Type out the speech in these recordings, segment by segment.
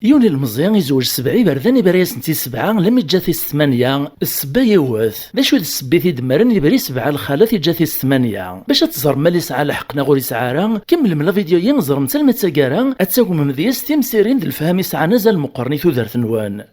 يوني المزيان يزوج سبعي بردان يبريس نتي سبعة لم يجاثي الثمانية السبا يوث باش ود السبيثي دمرن يبري سبعة الخالات يجاثي الثمانية باش تزر مال يسعى لحقنا غور يسعى راه كمل من الفيديو ينزر متى المتساكارا اتساكم ممديس تيمسيرين د الفهم يسعى نزل مقرني ثوثرت نوان.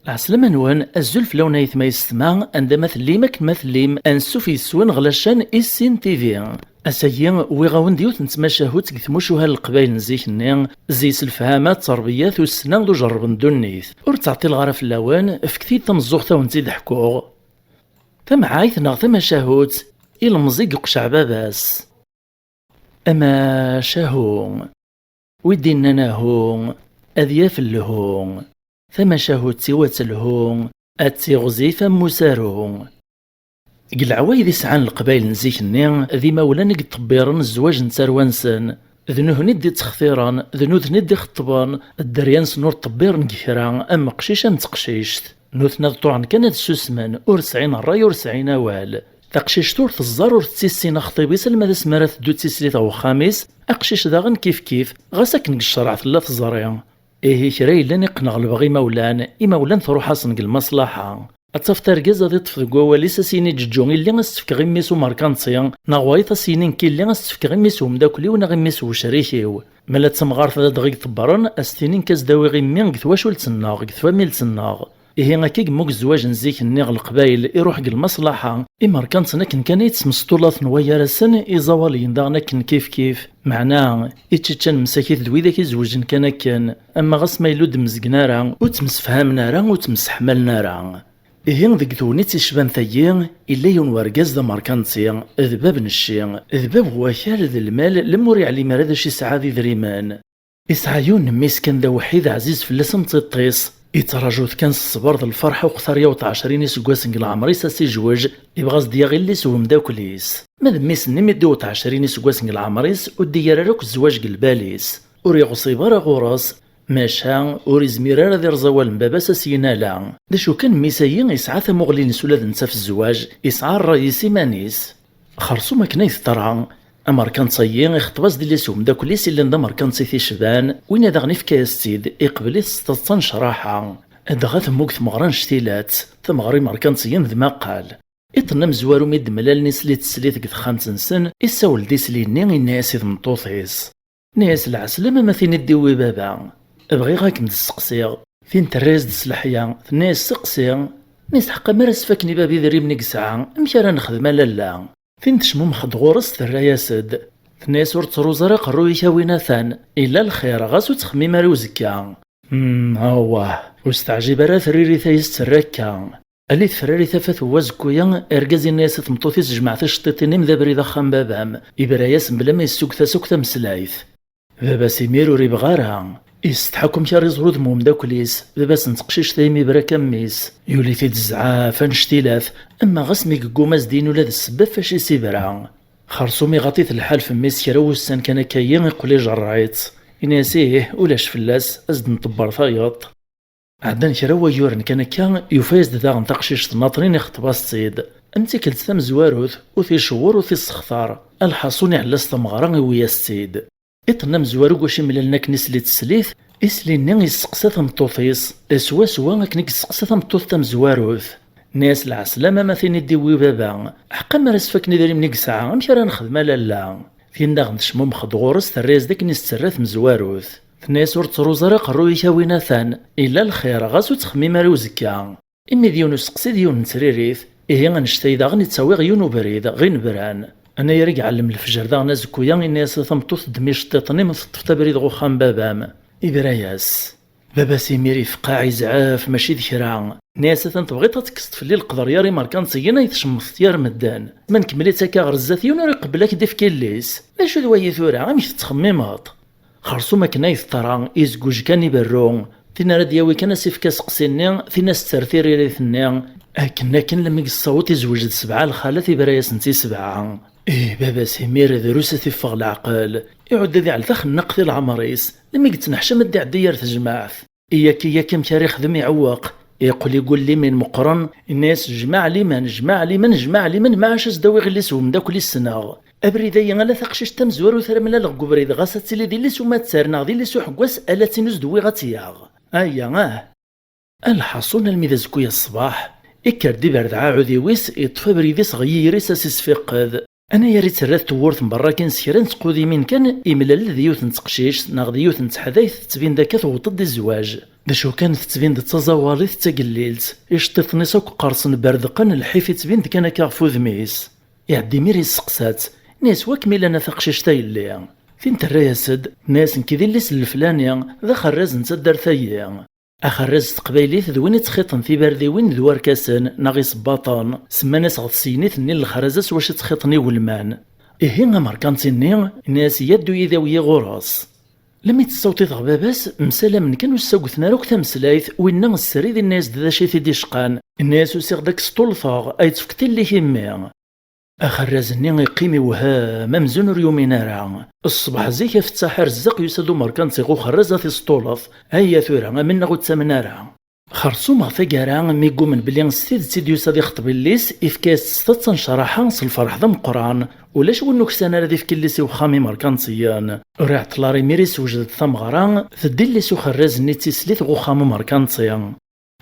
عسلامة نوان الزلف لون يثما يستمع عندما ثليم اك مثليم انسو في سوان غلاشان السين تي في اسايا ويغاون ديوت نتماشاهوت كثموشوها القبايل نزيك النين زيس الفهامات تربيات والسنان دو جربن دونيث ور تعطي الغرف اللوان فكتي تمزوغتا ونزيد حكوغ تمعايث ناغ تماشاهوت المزيق قشع باباس اما شاهو ويدينا ناهو اذياف اللهو ثم شاهوت سوات الهون اتي غزيفا مسارو قلعوايد يسعان القبايل نزيك النين ذي مولا قد طبيرن الزواج نتاروانسن ذنوه ندي تخثيران ذنوذ ندي خطبان الدريان سنور طبيرن كثيران اما قشيشا متقشيشت نوثنا طوعن كانت سوسمان ورسعين الراي ورسعين اوال تقشيش تور تزار ور تسيسينا خطيبيس الماذا سمارت دو تسيسليت او خامس اقشيش داغن كيف غاساك نقشرع ثلاث زريان إيه كراي لاني قنغ البغي مولان إمولان تروح أصنق المصلحة أتفتر جازا دي طفق وواليس سيني ججوني اللي أستفك غميسو ماركانسيان نغوايطا سينين كي اللي أستفك غميسو مداكلي ونغميسو شريكيو ملا تسمغار ثلاث دغيق طبران أستينين كازداوي غمين غثواشو لتسناغ غثوا ميل تسناغ إيه غاكيك موك الزواج نزيك النيغ القبايل يروح المصلحة إماركانتنا كان يتسمسطولات نوايا راسن إزوالين داغنا كيف معناه إتشتشان مساكيت دويداك يزوجن كان أما غاس ما يلود مزقنارا وتمسفهامنا راه وتمسحملنا راه إهين ذيك ثوني تيشبان ثيين إلا يون ورقاز دا ماركانتي ذباب نشي ذباب واكال ذا المال لموري علي مراد شي سعاد ذريمان إسعايون ميس كان دا وحيد عزيز فلاسم تطيس يتراجوث كان الصبر ذا الفرحة وقثار يوط 20 سكواسن العمري ساسي جواج يبغاز دياغيليس ومداكليس ماذا ميس نمي دوت 20 سكواسن العمريس وديار راك الزواج قلباليس وري غصيبار غوراس ماشا وريزميرا ذي رزوال مبابا ساسينا لا داشو كان ميسايين يسعى ثمغلين سولاد نتا في الزواج يسعى الرئيس مانيس خرصو ما كنايث طرعا أمريكان تصيين اختباس ديال يسوم داك ليس اللي ندا مركان تصيثي شبان وين هذا غني في كاستيد يقبل يستطن شراحة هذا ثموك ثمغران شتيلات ثمغري مركان تصيين ذما قال إطنا مزوارو ميد ملال نيس لي تسليت قد 5 سن يساول ديس لي ني الناس مطوطيس ناس العسلامة ما ثين ديوي بابا ابغي غاك متسقسيغ فين تريز دسلحيا ناس سقسيغ ناس حقا مرس فاكني بابي ذري منك ساعة مشارا نخدم لالا فين تشمم خد غورس ثرا ياسد ثناس ور تروزرا قرو يكاويناثان إلا الخير غاسو تخميم روزكا هواه واستعجب راه ثريري ثايس تراكا ألي ثراري ثفاث وازكويا إرقاز الناس تمطوثيس جمعت الشطيطين مذا بريد خام بابام إبراياس بلا ما يسوكتا سوكتا مسلايث بابا سيمير وري بغارها يستحكم كاري زرود موم داكليس باباس نتقشيش ثايمي برا كميس يولي في تزعاف نشتيلاف اما غسمي قوماز دين ولا السبب فاش يسيبرا خرصومي غطيت الحال في ميس كراو السن كان كاين يقولي جرعيت يناسيه ولاش فلاس ازد نطبر فايط عدان كراو يورن كان يفايز داغ نتقشيش ناطرين يخطباس تصيد امتي كلت ثم زواروث وفي شهور وفي السخطار الحصوني على استمغران ويا السيد إطنا مزوارو قوشي ملالنا كنيس لي تسليث إسليني يسقسا ثمطوثيس إسوا سوا كنيك يسقسا ثمطوث تمزواروث ناس العسلامة ما ثيني ديوي بابا حقا ما رسفاكني داري منيك ساعة مشي راه نخدم لالا فين داغ نشمو مخد غورس ثريز داك نيس تسراث مزواروث ثناس ور تروزرا قرو يكاويناثان إلا الخير غاسو تخميم روزكا إمي ديون سقسي ديون نتريريث إيه غنشتي داغ نتساوي غيون بريد غي نبران أنا يرجع علم الفجر دا نازكويا الناس ثمطوث دمي شطيطني مطفتا بريد غوخام بابام إبراياس بابا سيميري في قاعي زعاف ماشي ذكرا ناس تنتبغي تكست في الليل قدر ياري ماركان سينا يتشم اختيار مدان ما نكملي تاكا غرزات يونوري قبلك ديف كيليس ماشي ذوي ثورا غامش تتخممات خرصو ما كنا يثطرا يزقوج كان يبرون تينا راه دياوي كان سيفكا سقسيني تينا سترثيري ريثني كنا لما الصوت يزوج 7 الخالات إبراياس نتي 7 إيه بابا سمير دروسة يفغ العقل يعود ذي على ثخ نقثي العمريس لما قلت نحشم الدي عديار تجمعث إياك مكاري خدم يعوق يقول لي من مقرن الناس جمع لي من ما عاش داوي غير ليسهم داك لي السنه ابريدايا لا ثقشش تمزور وثر من لغ بريد غاسا تسيلي دي لي سوما تسارنا دي لي سو حكواس الا تينوز دوي غاتياغ الحصون الميدازكويا الصباح إكر دي برد عاودي ويس يطفى بريديس غيريس اسيس فيقذ انا يا ريت سرات تورث من برا كان سيران تقودي من كان يملال ديوث نتقشيش ناغ ديوث نتحدايث تبين داك توطد دي الزواج داشو كانت تبين د تزاواليث تاقليلت يشطيطني ساك قرصن بردقن الحيف تبين كان كافوذ ميس يعدي ميري سقسات ناس واكمل انا ثقشيش تايلي فين ترياسد ناس نكذي اللي الفلانيا ذا خراز نتدر ثايا أخرز تقبايليت ذوين تخيطن في برديوين ذوار كاسن ناغي صباطان سماناس غطسينيت نيل الخرازاس واش تخيطني ولمان إيه ماركانتيني ناس يدو يذاوية غراس لما يتصوتي غباباس مسالا من كانوا الساقوثنا روك تمسلايث وإنا السريد الناس ذا شي في ديشقان الناس وسيغ داك سطولفاغ أي تفكتي اللي همي أخرزني يقيمي وها ممزون ريومينا راه الصباح زيك في الساحر الزق يسدو مركان غو خرزة في سطولف هيا ثورة من غو تسامنا راه خرصو ما ثقارا ميقو من بلي ستيد سيديو سادي خطب الليس إفكاس ستة شراحة الفرح ذا مقران ولاش ونوك سنة ردي في كليسي وخامي مركانسيان راه طلاري ميريس وجدت ثمغران ثدي الليسو خرز نيتي سليت غو خامو مركانسيان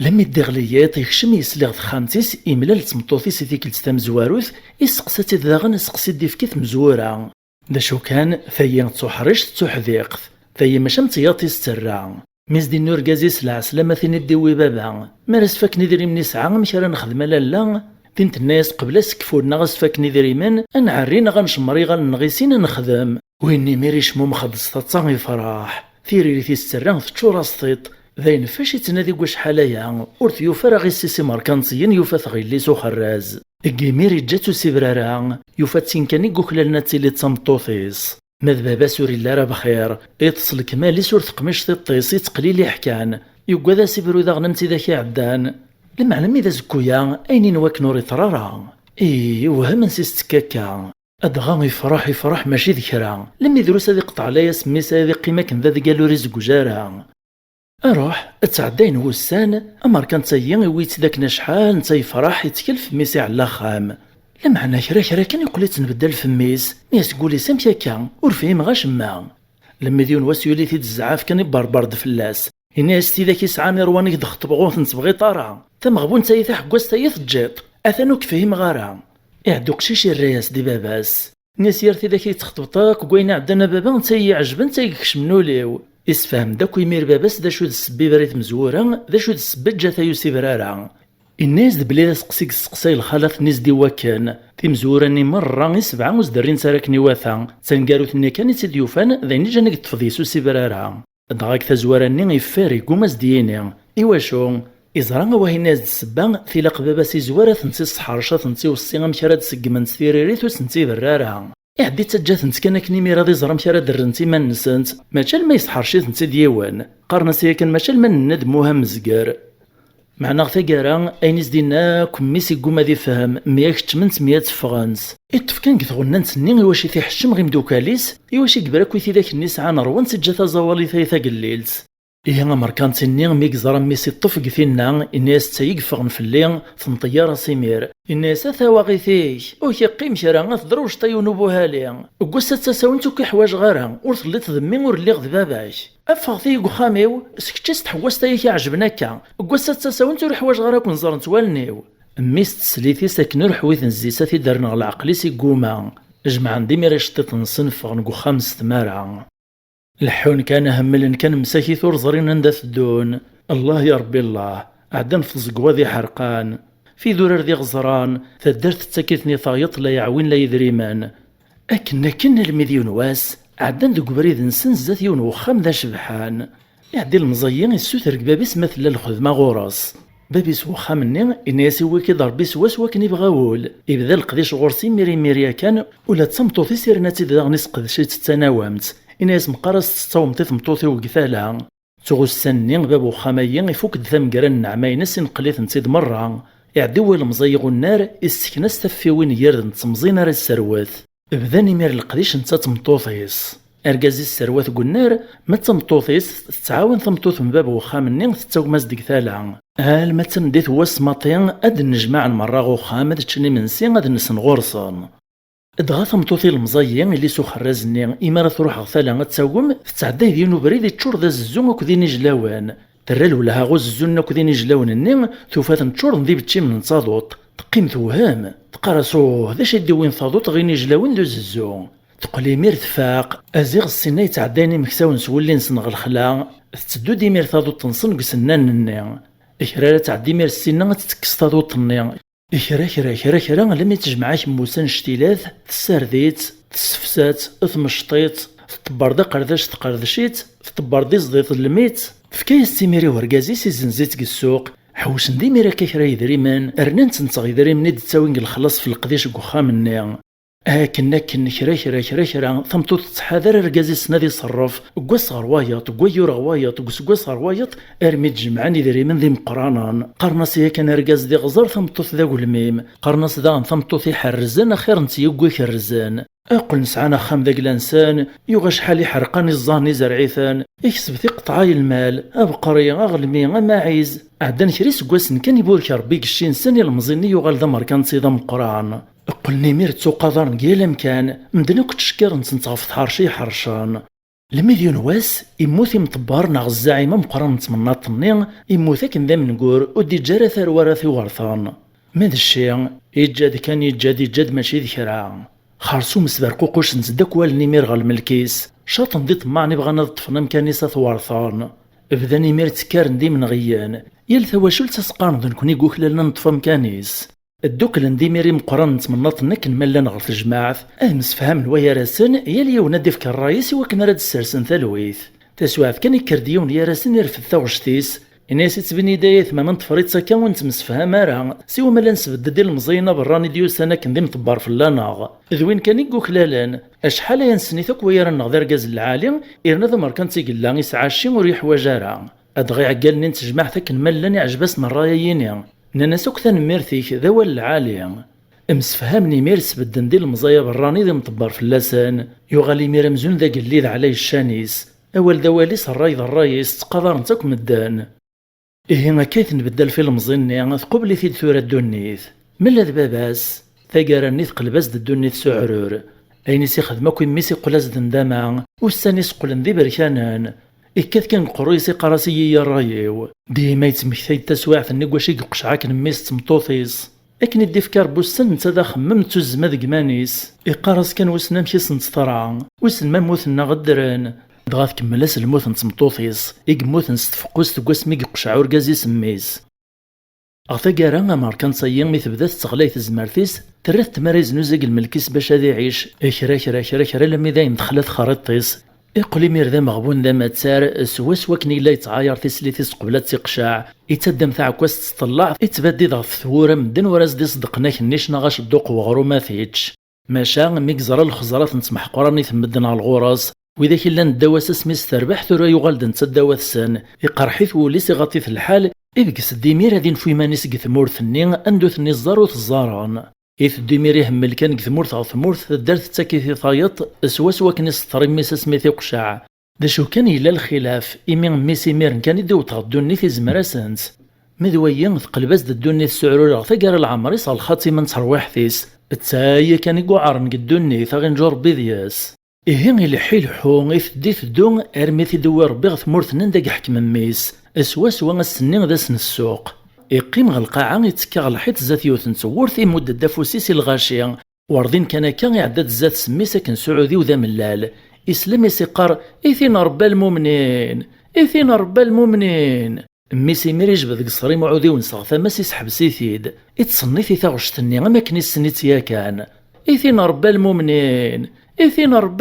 لما الدغليات يخشم يسلغ خامتيس إملال تمطوثيس ذيك التمزواروث يسقسات داغن سقسي ديفكيت مزورا داشو كان ثيا تحرش تحذيق ثيا ماشا متياطي سترا ميز دي نور كازيس العسلامة ثين الدوي بابا مارس فاكني ديري من ساعة مش راه نخدم لالا تنت الناس قبل سكفورنا غاس فاكني ديري من انعرينا غنشمري غنغيسين نخدم ويني ميريش مو مخدس تتصاغي فرح ثيري في السران تشورا سطيط ذاين فاش يتنادي واش حالايا ورث يوفا راه غي سيسي ماركانسيين يوفا ثغيليسو خراز الكيميري جاتو سيبرارا يوفا تسينكاني كوكلالنا تيلي تمطوثيس ماذ بابا سوري لا راه بخير يتصل كمالي سور تقميش تيطيسي تقليلي حكان يوكا ذا سيبرو ذا غنمتي ذاك عدان المعنى مي ذا زكويا اينين واك نوري طرارا وهم نسيست كاكا أدغام يفرح ماشي ذكرا لما يدروس هذي قطع لا يسميس هذي قيمة كن ذا قالو رزق جارا أروح اتعدين وسان أمر كان تايين ويت ذاك نشحال نتا يفرح يتكلف ميسي على خام لمعنى كرا كان يقول تنبدل في ميس ناس تقولي سامتيا كان ورفيم غاشما لما ديون واسيولي في الزعاف كان يبربرد فلاس الناس تي ذاك يسعى مروانيك دخط بغوث نتبغي طارا تمغبون تايثا حكواس تايث جيط أثنوك فيهم غارا يعدو قشيش الرياس دي باباس ناس يرثي ذاك يتخطبطاك وقوينا عندنا بابا نتا يعجبن تا يكش منوليو يسفهم داك يمير باباس دا شو السبي بريت مزورا دا شو السبت جاتا يوسي برارا الناس دبلي سقسيك سقساي الخلاط نيز دي وكان في مزوراني مرة يسبعة وزدرين ساراكني واثا تنقارو ثني كان يتسد يوفان ذاين جانك تفضيسو سيبرارا دغاك تزوراني يفاري قوماس دييني إواشو إزرا وهي ناس السبا ثلاق باباس يزوارا ثنتي الصحارشة ثنتي وصيغا مشارات سقمان ستيريريت وسنتي برارا يعدي تجات نتكنا كنيمي راضي زرم شارع درنتي ما نسنت ماشا ما يسحرشي نتا ديوان قارنا سيكن ماشا ما ندموها مزقار معنا ثقارا اين زدينا كميسي قوما ذي فهم مياك 800 فرنس اتفكان كثغنا نتني يواشي في حشم غيم دوكاليس يواشي قبراك ويثي ذاك الناس عن روان سجاتا زوالي ثايثا قليلت إيه مركانتيني ميك زرا ميسي طفق فينا الناس تايقفغن في الليل ثنطيارة سمير الناس ثواغي فيه وكي قيم شرا ثدروش طيونو بوهالي وقصة تساونتو كي حواج غارا ورثليت ذمي ورلي غذباباش أفغ فيه قخاميو سكتشست حواس تايكي عجبناكا وقصة تساونتو رحواج غارا كون زرن توالنيو ميس تسليثي ساكنو رحويث نزيسا في دارنا العقليسي قوما جمع عندي ميرشتيط نصنفغ نقو 5 تمارا الحون كان هملن كان مساكي ثور زرين ندث الدون الله يا ربي الله عدن في الزقوة ذي حرقان في ذرر ذي غزران ثدرت تسكتني ثايط لا يعوين لا يذريمان كنا المذيون واس عدن ذو قبريد نسن زات يون وخام ذا شبحان يعدي المزيين السوثر بابيس مثل الخذمة غورس بابيس وخامني الناس وكي ضربيس واس وكني بغاول يبدا القديش غورسي ميريا كان ولا تصمتو سيرناتي ذا نسقد شي تتناومت إناس مقارس تستومتي ثمطوثي وقثالا تغسني بابو خاميين يفوك دثام قران نعماينس نقليث نتيد مرة يعدو المزيغ النار السكناس تفي وين يرد نتمزينا راه السروات بداني مير القديش نتا تمطوثيس أرجازي السروات قنار ما تمطوطيس تتعاون تمطوط من باب وخام تتوماس ديك ثالا ما تنديت هو السماطين أد نجمع المرة وخام تشني منسي غاد نسن غورصان دغا تمطوطي المزيين اللي سو خرازني إما تروح غثالا تساوم تتعدى دينو بريد تشور ذا الزوم وكذيني جلاوان ترى ولا غوز الزون كذيني جلاوان النين ثوفات نتشور نضيب تشي من تصادوط تقيم توهام تقراسو هذا شي ديوين صادوط غيني جلاوان دوز الزوم تقلي مير تفاق ازيغ السنة يتعداني مكساون سولي نسنغ الخلا تتدو دي مير صادوط تنصن قسنان النين إكرا تعدي مير السنة تتكس صادوط النين إكرا لم يتجمعاك موسان شتيلاث تسارديت تسفسات ثمشطيت تطبردي قرداش تقردشيت تطبردي زديت الميت فكاية السيميري ورقازي سيزنزيت السوق حوش ندي ميرا كيكرا يدريمان رنان تنتغ يدريمني دتساوين الخلاص في القديش قخام النيا كنا كرا ثمتو تتحاذر رقازي سنادي صرف قوس غروايط قويور غوايط قوس غروايط ارمي تجمعاني دريمان ذي مقرانان قرناس يا كان رقاز دي غزر ثمتو ذا الميم قرناس ذا ثمتو في حرزان اخير نتي يقوي كرزان اقل نسعانا خام ذاك الانسان يوغاش حالي حرقاني الظاني زرعيثان يكسب في قطعاي المال ابقري اغلمي ماعيز عدان كريس قواسن كان يبورك ربي كشين سن المزيني يوغال ذا مركان صيدا مقران قلني مير تسو قدر نقيل مكان مدنك تشكر نتنتغف حرشي حرشان المليون واس يموت مطبار ناغ الزعيمة مقران نتمناط النين يموت كن ذا منقور ودي جارة ثروارثي ورثان من الشيء يجاد ماشي ذكرا خارسو مسبرقو قوش نزدك والني مير غالملكيس شاط ندي طمعني بغا نضطفنا مكانيسة ثوارثان بذاني مير تكار ندي من غيان يلثا واشول تسقان ذنكوني قوكلالنا نطفا مكانيس الدوكل ندي ميري مقران نتمناط نك نملان غير في الجماعة مسفهم نوايا راسن يلي ونادي فك الرايس وكن راد السرسن ثالويث تسواف كان يكرديون يا راسن يرفد ثوشتيس الناس تبني دايث ما من تفريط ساكا ونت مسفهم راه سيو مالا نسبد ديال المزينه براني ديوس انا كندي مطبار في اللاناغ ذوين كان يقوكلالان اشحال ينسني ثك ويا نغدر غاز العالي يرنا ذا مركان تيقلا يسعى شي وريح وجارا ادغي عقالني نتجمع ثك نملاني عجبسنا الرايين نانا سوك ثنميرثيك ذا العالي مسفهمني مير سبدن ديال المزايا براني ذا مطبار في اللسان يغالي مير مزون ذا قليل عليه الشانيس اول دواليس الراي ذا الرايس تقدر نتاك مدان ما كيف نبدل في المزيني قبل في ثورة الدنيث من ذا باباس ثقارني تقلباس الدنيث سعرور اين سيخدم كوين ميسي قلاز دنداما والساني سقلن ذي بركانان إكاث كان قرويسي قراسي يا رايو ديما يتمكثي تسواع ثني قواشي قشعاك نميس تمطوطيس اكن يدي فكار بوسن نتا خممتو الزما ذك مانيس إقارس كان وسنا مشي سنتطرع وسن ما موثنا غدران دغا تكملاس الموت نتمطوطيس إقموت نستفقوس تقواس مي قشعو رقازي سميس أغتا كارا ماركان صيين مي تبدا تستغلايت الزمارتيس ترث تماريز نوزاق الملكيس باش هادي يعيش إكرا لمي داين دخلت خريطيس يقولي مير ذا مغبون ذا ما تسار سوا كني لا يتعاير تسليتيس قبل تيقشع يتدم تاع كواس تطلع يتبدي ضغط ثوره مدن وراز دي صدقناك نيشنا غاش الدوق وغرو ما فيتش ماشا ميك زرا الخزرات نتسمح قراني ثمدنا الغراس واذا كلا ندواس سميس تربح ثورا يغالد نتا داوات سن يقرحيث وليس غطي في الحال يبكس ديمير هادي نفوي مانيس قثمورث النين اندوث ني الزارو الزاران إذ ديمير يهمل كان قثمورث غا ثمورث دارت تاكيثي ثايط سوا كني سطري ميس سميثي قشع دا شو كان إلا الخلاف إمين ميسي ميرن كان يدو تغدوني في زمراسنت مذويين ثقلباس دوني السعرور غا ثقار العمري صال خاتمة ترويحثيس تايا كان يقعر نقدوني ثاغن جور بيدياس إهين إلي حيل حو إذ ديث دون أرميثي دوار بغ ثمورث نندق حكم ميس سوا السنين ذا سن السوق يقيم غالقاعة يتكا الحيط زات يوثن تورث يمد الدافوسيس الغاشي وارضين كان يعدد زات سميسا كان سعودي وذا ملال إسلام يسيقار إثين ربا المؤمنين ميسي ميريج بذك صري معودي ونصغ ماسي سحب سيثيد يتصني في ثاغشتني أما كني السنيت يا كان إثين ربا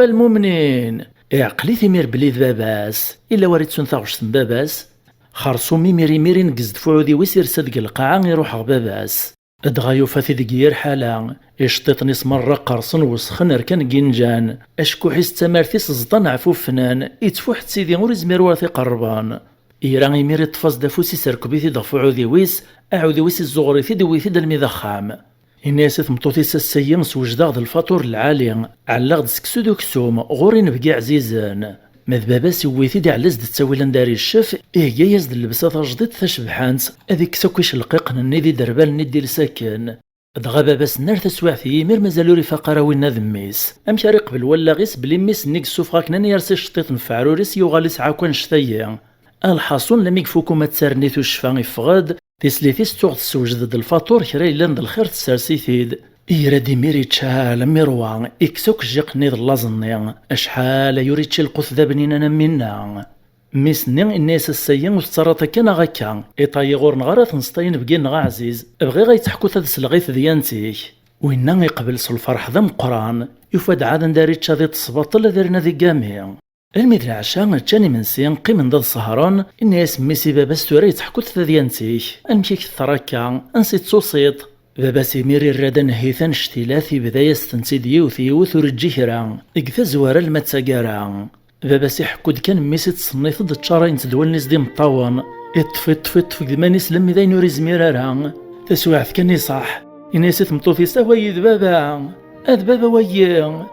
المؤمنين عقلي ثمير بلي باباس إلا وريت سن ثاغشتن باباس خارصو ميري نقزد فعودي ويسير صدق القاعة يروح باباس ادغايو فاثي دقير حالا اشتيطني مرة قرصن وسخن ركان جنجان اشكو حيس تمارثيس زطان عفو فنان يتفوحت سيدي ورز ميرواتي قربان إيران يميري طفاز دافوسي سركبيثي ضفو عودي ويس أعودي ويس الزغريثي دويثي دالمي ذخام الناس ثمطوطيس السيم سوجدا غد الفاتور العالي على غد سكسو دوكسوم غورين بقي عزيزان مذبابا سويتي دي على زد التاويل نداري الشف جايز اللبسة جديد تشبحانت هذيك ساكويش القيق نيدي دربال ندي لساكن دغا باباس النار تسواعتي مير مازالو رفاقا راوينا ذميس امشي قبل ولا غيس بلي ميس نيك السوفغاك ناني يرسي شطيط نفعروريس يوغالي سعاكوان شتايا الحاصون لم يكفوكو ما تسارنيتو الشفا يفغاد تسليتيس توغ تسوجد د الفاتور كرا يلان د الخير تسارسيتيد إيرادي ميري تشال ميروان إكسوك جيق نيض اللازني أشحال يوريتش القث ذا بنينا منا ميسني الناس السيين وستراتا كان غاكا إطاي غور نغارات نسطين بقين غا عزيز بغي غيتحكو ثاد سلغيث ديانتيك وإنا يقبل الفرح ذا مقران يفاد عاد نداري تشاذي تصباطل ذرنا ذي قامي المدري عشان تاني منسين قيمن ضد السهران الناس ميسي بابا ستوري يتحكو ثاد ديانتيك أمشيك الثراكا أنسيت صوصيط بابا سيميري الردن هيثان شتيلاثي بداية ستنسيد يوث ورجي كرا إكذا زوار المتساقارا بابا سيحكود كان ميسي تصنيف ضد تشارين تدول نزدي مطاون اطفي ذماني سلم ذا ينوري زميرارا تسواعث كاني صح إناسي ثمطوثي سوا يد بابا أذ بابا ويا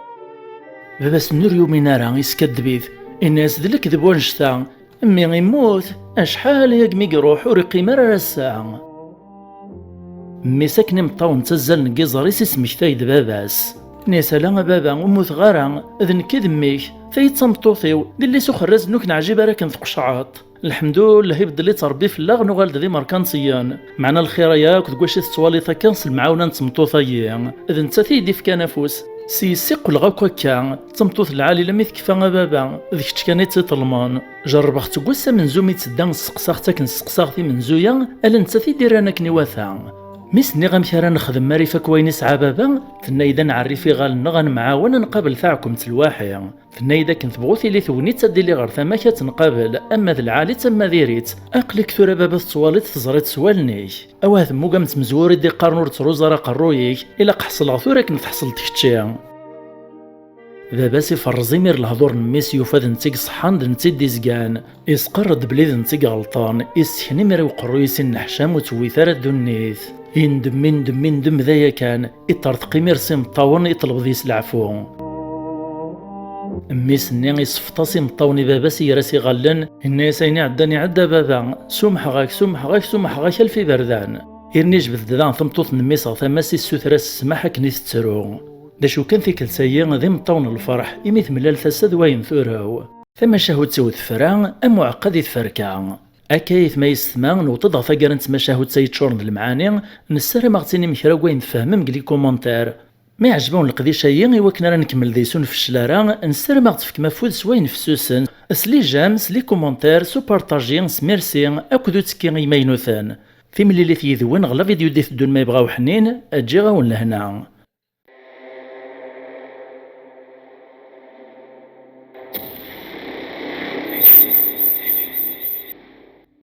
بابا سنور يومينارا يسكدبيث الناس ذلك ذبوان شتا أمي غيموت أشحال يقمي يروح ورقي مرة الساعة مي ساكني مطاون تزال نقيزاريس اسمك ثايد باباس نيسالا بابا وموت غارا اذن كذميك ثايد تمطوثيو دلي سخرز نوك نعجيب راكن ثقشعاط الحمد لله يبدل لي تربي في اللاغ نغال ذي مركانسيان معنا الخير ياك تقواشي تسوالي ثكانس المعاونة نتمطوثيين اذن تثيدي في كنافوس سيسيق الغاكوا كان تمطوث العالي لم يثكفا بابا ذيك كانت تطلمان جرب اختقوسا من زومي تسدان سقساختك نسقساختي من زويا الا نتا ثيدي رانا كنيواثا ميسني غامثرا نخدم ماريفا كوين سعى بابا ثنايدا نعري في غالنا غنمعاون نقابل ثاعكم تلواحي ثنايدا كنت بغوثي لي ثوني تدي لي غير ثماكا تنقابل اما ذا العالي تما ديريت اقلك ثورا بابا تصواليت تزريت سوالنيك اواه مو قامت مزوري دي قرنور تروزا راه قرويك الا قحصل غثورا كنت حصلت كتشي بابا سي فرزي مير الهضور نميس يوفاد نتيق صحان د نتي ديزكان يسقرد بليد نتيق غلطان يسحني مير وقرويس النحشام وتويثار الدنيث يندم ذايا كان يطرطقي ميرسي مطاون يطلب ذيس العفو ميس ني يصفطاسي مطاوني بابا سي راسي غلن الناس يني عداني عدا بابا سمح غاك الفي بردان يرني جبد دان ثمطوط نميس ثماسي السوثرا السماحه كني تترو داشو كان في كلسايا ذي مطاون الفرح يميت ملال ثساد وين ثوراو ثم شهود تسود فران ام معقد يتفركا أكايث ما يستمان وتضغط فقرنت مشاهد سيد شورن المعاني نسري مغتيني مكرا وين نفهم مقلي كومونتير ما يعجبون القضية شيء يوكنا راه نكمل ديسون في الشلارة نسري مغتفك مفود سوين في سوسن سلي جامس لي كومونتير سو بارطاجي سميرسي أكدو تسكي يمينوثان في ملي اللي ثيذون غلا فيديو ديث دون ما يبغاو حنين أجي غاون لهنا